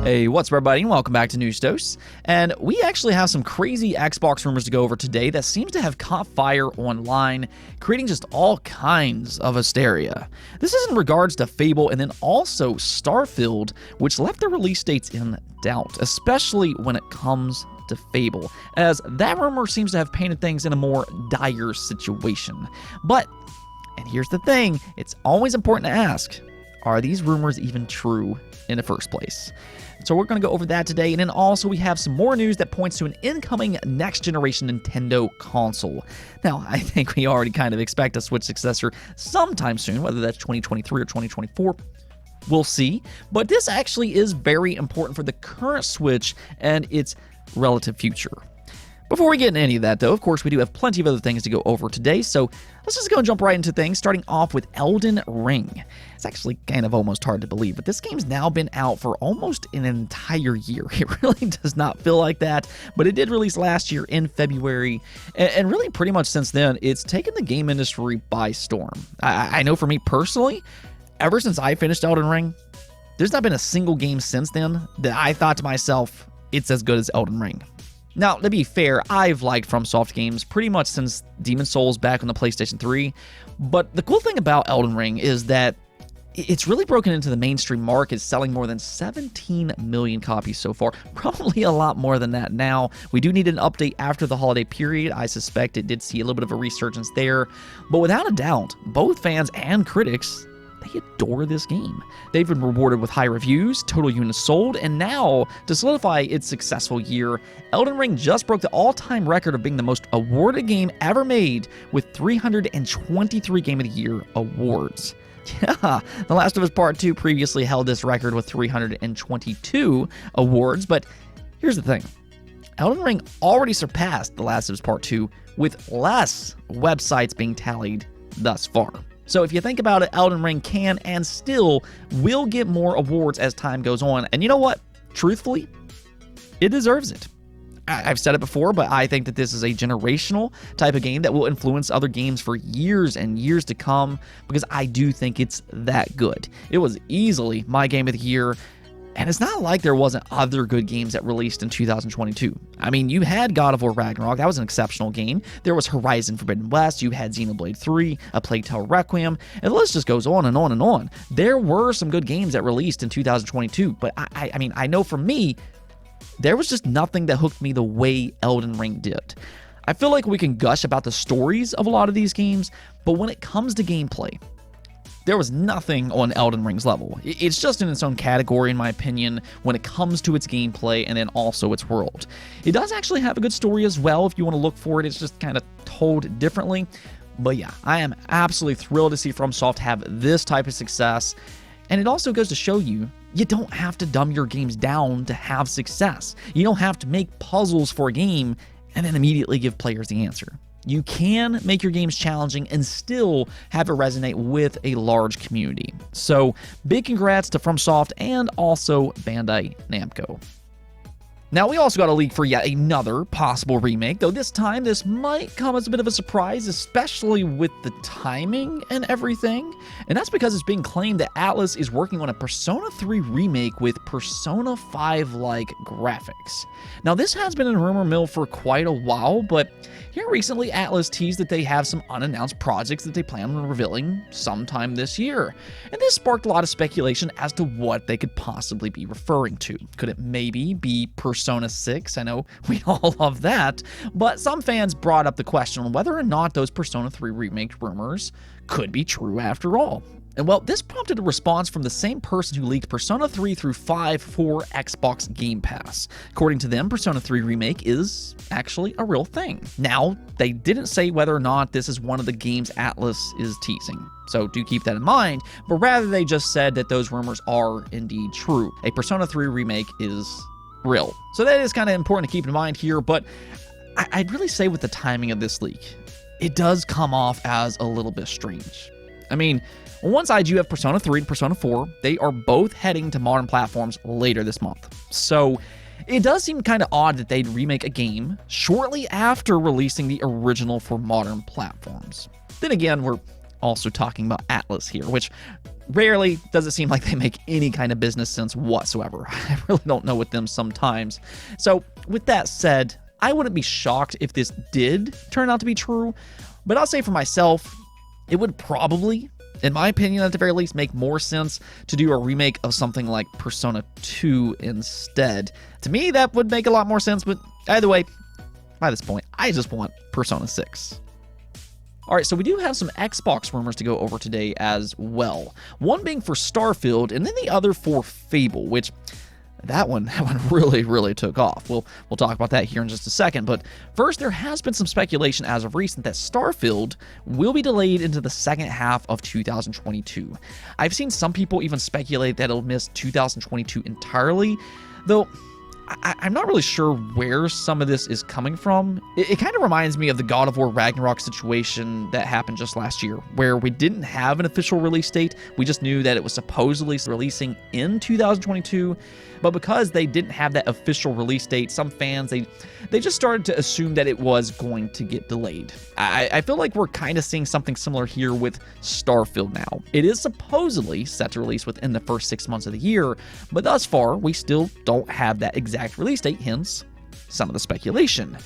Hey, what's up everybody, and welcome back to News Dose. And we actually have some crazy Xbox rumors to go over today that seems to have caught fire online, creating just all kinds of hysteria. This is in regards to Fable and then also Starfield, which left their release dates in doubt, especially when it comes to Fable, as that rumor seems to have painted things in a more dire situation. But, and here's the thing, it's always important to ask, are these rumors even true in the first place? So we're going to go over that today, and then also we have some more news that points to an incoming next-generation Nintendo console. Now, I think we already kind of expect a Switch successor sometime soon, whether that's 2023 or 2024. We'll see, but this actually is very important for the current Switch and its relative future. Before we get into any of that, though, of course, we do have plenty of other things to go over today, so let's just go and jump right into things, starting off with Elden Ring. It's actually kind of almost hard to believe, but this game's now been out for almost an entire year. It really does not feel like that, but it did release last year in February, and really pretty much since then, it's taken the game industry by storm. I know for me personally, ever since I finished Elden Ring, there's not been a single game since then that I thought to myself, it's as good as Elden Ring. Now, to be fair, I've liked FromSoft games pretty much since Demon's Souls back on the PlayStation 3, but the cool thing about Elden Ring is that it's really broken into the mainstream market, selling more than 17 million copies so far, probably a lot more than that now. We do need an update after the holiday period. I suspect it did see a little bit of a resurgence there, but without a doubt, both fans and critics, they adore this game. They've been rewarded with high reviews, total units sold, and now, to solidify its successful year, Elden Ring just broke the all-time record of being the most awarded game ever made with 323 Game of the Year awards. Yeah, The Last of Us Part 2 previously held this record with 322 awards, but here's the thing. Elden Ring already surpassed The Last of Us Part 2 with less websites being tallied thus far. So if you think about it, Elden Ring can and still will get more awards as time goes on. And you know what? Truthfully, it deserves it. I've said it before, but I think that this is a generational type of game that will influence other games for years and years to come, because I do think it's that good. It was easily my game of the year. And it's not like there wasn't other good games that released in 2022. I mean, you had God of War Ragnarok, that was an exceptional game. There was Horizon Forbidden West, you had Xenoblade 3, A Plague Tale Requiem, and the list just goes on and on and on. There were some good games that released in 2022, but I mean, I know for me, there was just nothing that hooked me the way Elden Ring did. I feel like we can gush about the stories of a lot of these games, but when it comes to gameplay, there was nothing on Elden Ring's level. It's just in its own category, in my opinion, when it comes to its gameplay and then also its world. It does actually have a good story as well if you want to look for it. It's just kind of told differently. But yeah, I am absolutely thrilled to see FromSoft have this type of success. And it also goes to show you, you don't have to dumb your games down to have success. You don't have to make puzzles for a game and then immediately give players the answer. You can make your games challenging and still have it resonate with a large community. So, big congrats to FromSoft and also Bandai Namco. Now, we also got a leak for yet another possible remake, though this time this might come as a bit of a surprise, especially with the timing and everything. And that's because it's being claimed that Atlus is working on a Persona 3 remake with Persona 5-like graphics. Now, this has been in rumor mill for quite a while, but here recently Atlus teased that they have some unannounced projects that they plan on revealing sometime this year. And this sparked a lot of speculation as to what they could possibly be referring to. Could it maybe be Persona 6? I know we all love that, but some fans brought up the question on whether or not those Persona 3 remake rumors could be true after all. And well, this prompted a response from the same person who leaked Persona 3 through 5 for Xbox Game Pass. According to them, Persona 3 Remake is actually a real thing. Now, they didn't say whether or not this is one of the games Atlus is teasing, so do keep that in mind, but rather they just said that those rumors are indeed true. A Persona 3 Remake is real. So that is kind of important to keep in mind here, but I'd really say with the timing of this leak, it does come off as a little bit strange. I mean, on one side, you have Persona 3 and Persona 4. They are both heading to modern platforms later this month. So it does seem kind of odd that they'd remake a game shortly after releasing the original for modern platforms. Then again, we're also talking about Atlus here, which rarely does it seem like they make any kind of business sense whatsoever. I really don't know with them sometimes. So with that said, I wouldn't be shocked if this did turn out to be true, but I'll say for myself, it would probably, in my opinion at the very least, make more sense to do a remake of something like Persona 2 instead. To me, that would make a lot more sense, but either way, by this point, I just want Persona 6. Alright, so we do have some Xbox rumors to go over today as well. One being for Starfield, and then the other for Fable, which that one really took off. We'll talk about that here in just a second, but first, there has been some speculation as of recent that Starfield will be delayed into the second half of 2022. I've seen some people even speculate that it'll miss 2022 entirely, though I'm not really sure where some of this is coming from. It kind of reminds me of the God of War Ragnarok situation that happened just last year, where we didn't have an official release date. We just knew that it was supposedly releasing in 2022, but because they didn't have that official release date, some fans, they just started to assume that it was going to get delayed. I feel like we're kind of seeing something similar here with Starfield now. It is supposedly set to release within the first 6 months of the year, but thus far, we still don't have that exact release date, hence some of the speculation.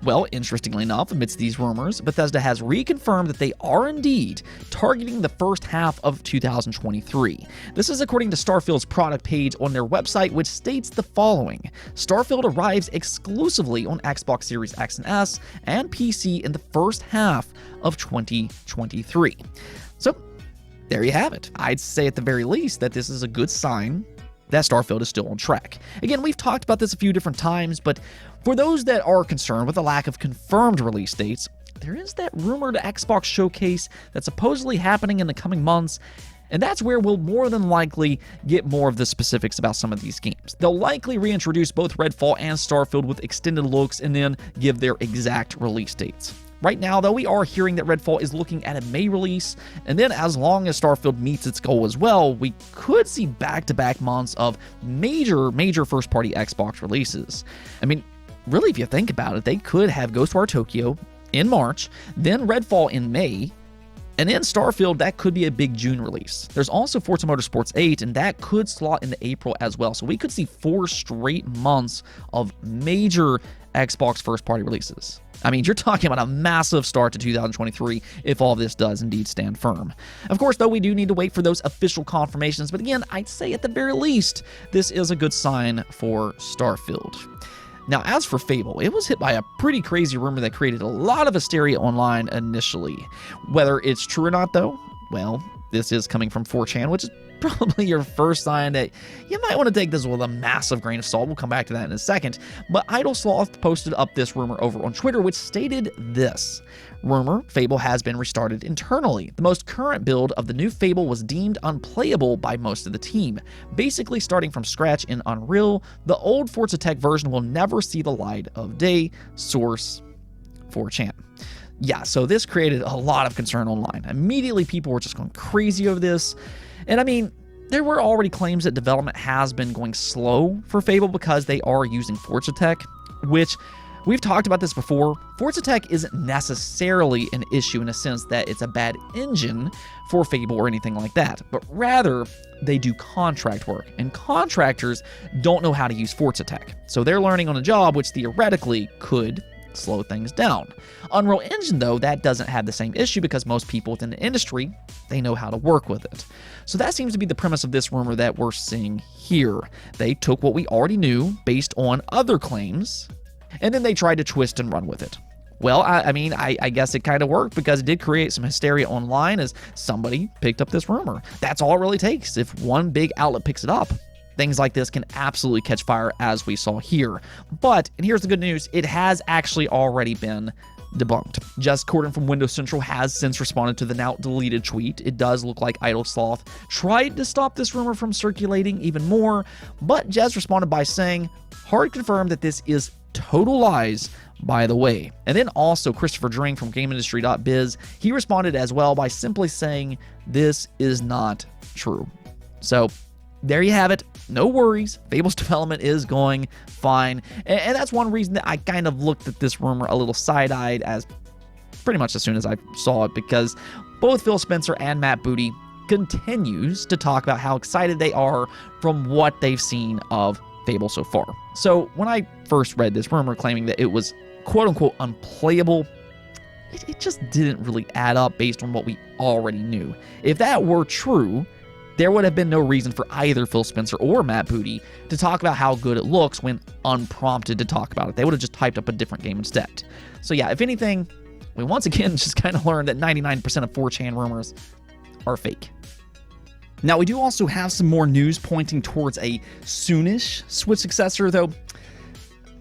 Well, interestingly enough, amidst these rumors, Bethesda has reconfirmed that they are indeed targeting the first half of 2023. This is according to Starfield's product page on their website, which states the following: Starfield arrives exclusively on Xbox Series X and S and PC in the first half of 2023. So, there you have it. I'd say at the very least that this is a good sign that Starfield is still on track. Again, we've talked about this a few different times, but for those that are concerned with the lack of confirmed release dates, there is that rumored Xbox showcase that's supposedly happening in the coming months, and that's where we'll more than likely get more of the specifics about some of these games. They'll likely reintroduce both Redfall and Starfield with extended looks and then give their exact release dates. Right now, though, we are hearing that Redfall is looking at a May release, and then as long as Starfield meets its goal as well, we could see back-to-back months of major first-party Xbox releases. I mean, really, if you think about it, they could have Ghostwire Tokyo in March, then Redfall in May, and then Starfield, that could be a big June release. There's also Forza Motorsports 8, and that could slot into April as well. So we could see 4 straight months of major Xbox first-party releases. I mean, you're talking about a massive start to 2023 if all of this does indeed stand firm. Of course, though, we do need to wait for those official confirmations, but again, I'd say at the very least, this is a good sign for Starfield. Now, as for Fable, it was hit by a pretty crazy rumor that created a lot of hysteria online initially. Whether it's true or not, though, well, this is coming from 4chan, which is probably your first sign that you might want to take this with a massive grain of salt. We'll come back to that in a second. But Idle Sloth posted up this rumor over on Twitter, which stated this: rumor, Fable has been restarted internally. The most current build of the new Fable was deemed unplayable by most of the team. Basically starting from scratch in Unreal, the old Forza Tech version will never see the light of day. Source, 4chan. Yeah, so this created a lot of concern online. Immediately, people were just going crazy over this. And I mean, there were already claims that development has been going slow for Fable because they are using Forza Tech, which we've talked about this before. Forza Tech isn't necessarily an issue in a sense that it's a bad engine for Fable or anything like that, but rather they do contract work, and contractors don't know how to use Forza Tech. So they're learning on the job, which theoretically could slow things down. Unreal Engine, though, that doesn't have the same issue because most people within the industry, they know how to work with it. So that seems to be the premise of this rumor that we're seeing here. They took what we already knew based on other claims, and then they tried to twist and run with it. Well, I mean, I guess it kind of worked because it did create some hysteria online as somebody picked up this rumor. That's all it really takes. If one big outlet picks it up, things like this can absolutely catch fire, as we saw here. But, and here's the good news, it has actually already been debunked. Jess Corden from Windows Central has since responded to the now deleted tweet. It does look like Idle Sloth tried to stop this rumor from circulating even more, but Jess responded by saying, "Hard confirmed that this is total lies, by the way." And then also Christopher Dring from GameIndustry.biz, he responded as well by simply saying, "This is not true." So there you have it. No worries. Fable's development is going fine. And that's one reason that I kind of looked at this rumor a little side-eyed as pretty much as soon as I saw it, because both Phil Spencer and Matt Booty, continues to talk about how excited they are from what they've seen of Fable so far. So when I first read this rumor claiming that it was quote-unquote unplayable, it just didn't really add up based on what we already knew. If that were true, there would have been no reason for either Phil Spencer or Matt Booty to talk about how good it looks when unprompted to talk about it. They would have just typed up a different game instead. So yeah, if anything, we once again just kind of learned that 99% of 4chan rumors are fake. Now, we do also have some more news pointing towards a soonish Switch successor, though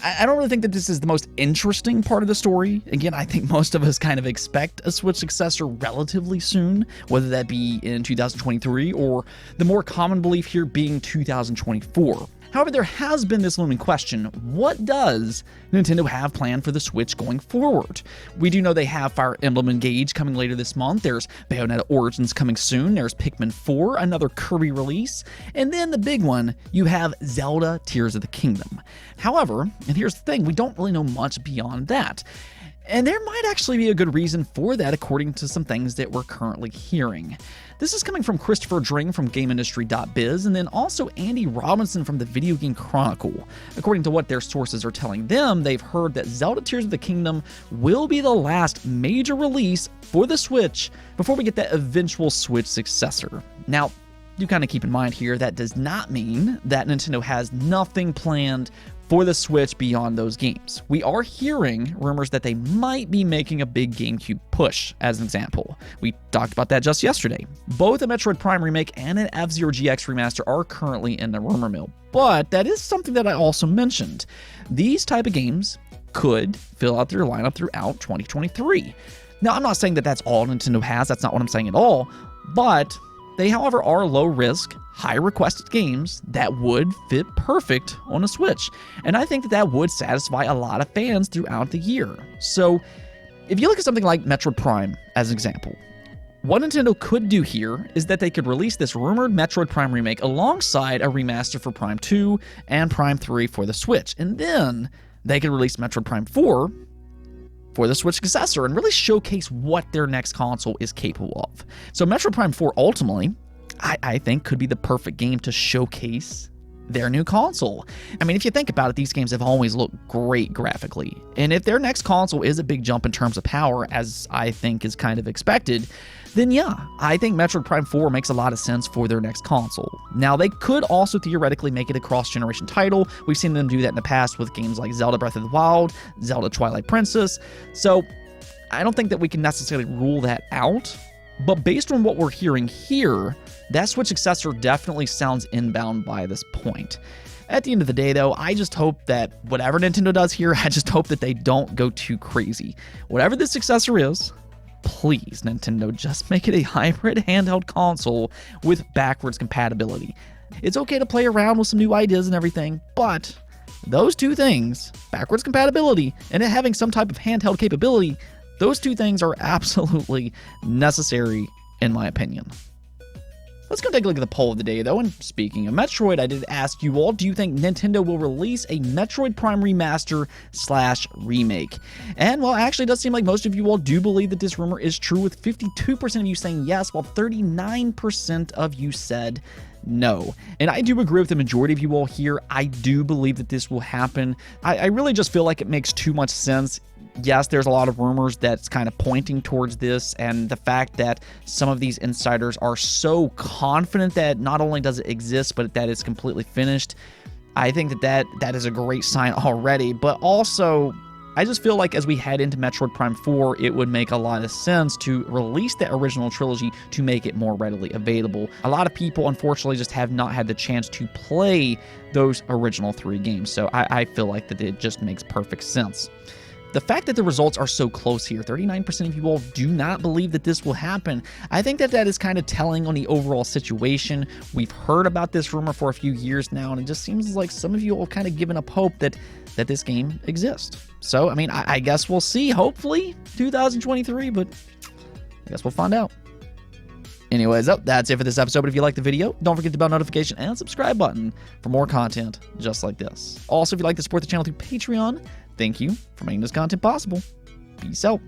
I don't really think that this is the most interesting part of the story. Again, I think most of us kind of expect a Switch successor relatively soon, whether that be in 2023 or the more common belief here being 2024. However, there has been this looming question: what does Nintendo have planned for the Switch going forward? We do know they have Fire Emblem Engage coming later this month, there's Bayonetta Origins coming soon, there's Pikmin 4, another Kirby release, and then the big one, you have Zelda Tears of the Kingdom. However, and here's the thing, we don't really know much beyond that. And there might actually be a good reason for that according to some things that we're currently hearing. This is coming from Christopher Dring from GameIndustry.biz and then also Andy Robinson from the Video Game Chronicle. According to what their sources are telling them, they've heard that Zelda Tears of the Kingdom will be the last major release for the Switch before we get that eventual Switch successor. Now, do kind of keep in mind here, that does not mean that Nintendo has nothing planned for the Switch beyond those games. We are hearing rumors that they might be making a big GameCube push, as an example. We talked about that just yesterday. Both a Metroid Prime remake and an F-Zero GX remaster are currently in the rumor mill, but that is something that I also mentioned. These type of games could fill out their lineup throughout 2023. Now, I'm not saying that that's all Nintendo has, that's not what I'm saying at all, but they, however, are low-risk, high-requested games that would fit perfect on a Switch, and I think that that would satisfy a lot of fans throughout the year. So, if you look at something like Metroid Prime as an example, what Nintendo could do here is that they could release this rumored Metroid Prime remake alongside a remaster for Prime 2 and Prime 3 for the Switch, and then they could release Metroid Prime 4 for the Switch successor and really showcase what their next console is capable of. So Metroid Prime 4 ultimately, I think, could be the perfect game to showcase their new console. I mean, if you think about it, these games have always looked great graphically. And if their next console is a big jump in terms of power, as I think is kind of expected, then yeah, I think Metroid Prime 4 makes a lot of sense for their next console. Now, they could also theoretically make it a cross-generation title. We've seen them do that in the past with games like Zelda Breath of the Wild, Zelda Twilight Princess. So I don't think that we can necessarily rule that out. But based on what we're hearing here, that Switch successor definitely sounds inbound by this point. At the end of the day, though, I just hope that whatever Nintendo does here, I just hope that they don't go too crazy. Whatever this successor is, please, Nintendo, just make it a hybrid handheld console with backwards compatibility. It's okay to play around with some new ideas and everything, but those two things, backwards compatibility and it having some type of handheld capability, those two things are absolutely necessary, in my opinion. Let's go take a look at the poll of the day, though, and speaking of Metroid, I did ask you all, do you think Nintendo will release a Metroid Prime remaster/remake? And, well, actually, it does seem like most of you all do believe that this rumor is true, with 52% of you saying yes, while 39% of you said no. And I do agree with the majority of you all here. I do believe that this will happen. I really just feel like it makes too much sense. Yes, there's a lot of rumors that's kind of pointing towards this, and the fact that some of these insiders are so confident that not only does it exist, but that it's completely finished, I think that is a great sign already. But also, I just feel like as we head into Metroid Prime 4, it would make a lot of sense to release the original trilogy to make it more readily available. A lot of people, unfortunately, just have not had the chance to play those original 3 games, so I feel like that it just makes perfect sense. The fact that the results are so close here, 39% of you all do not believe that this will happen, I think that is kind of telling on the overall situation. We've heard about this rumor for a few years now, and it just seems like some of you all kind of given up hope that this game exists. So, I mean, I guess we'll see, hopefully, 2023, but I guess we'll find out. Anyways, that's it for this episode. But if you liked the video, don't forget the bell notification and subscribe button for more content just like this. Also, if you'd like to support the channel through Patreon, thank you for making this content possible. Peace out.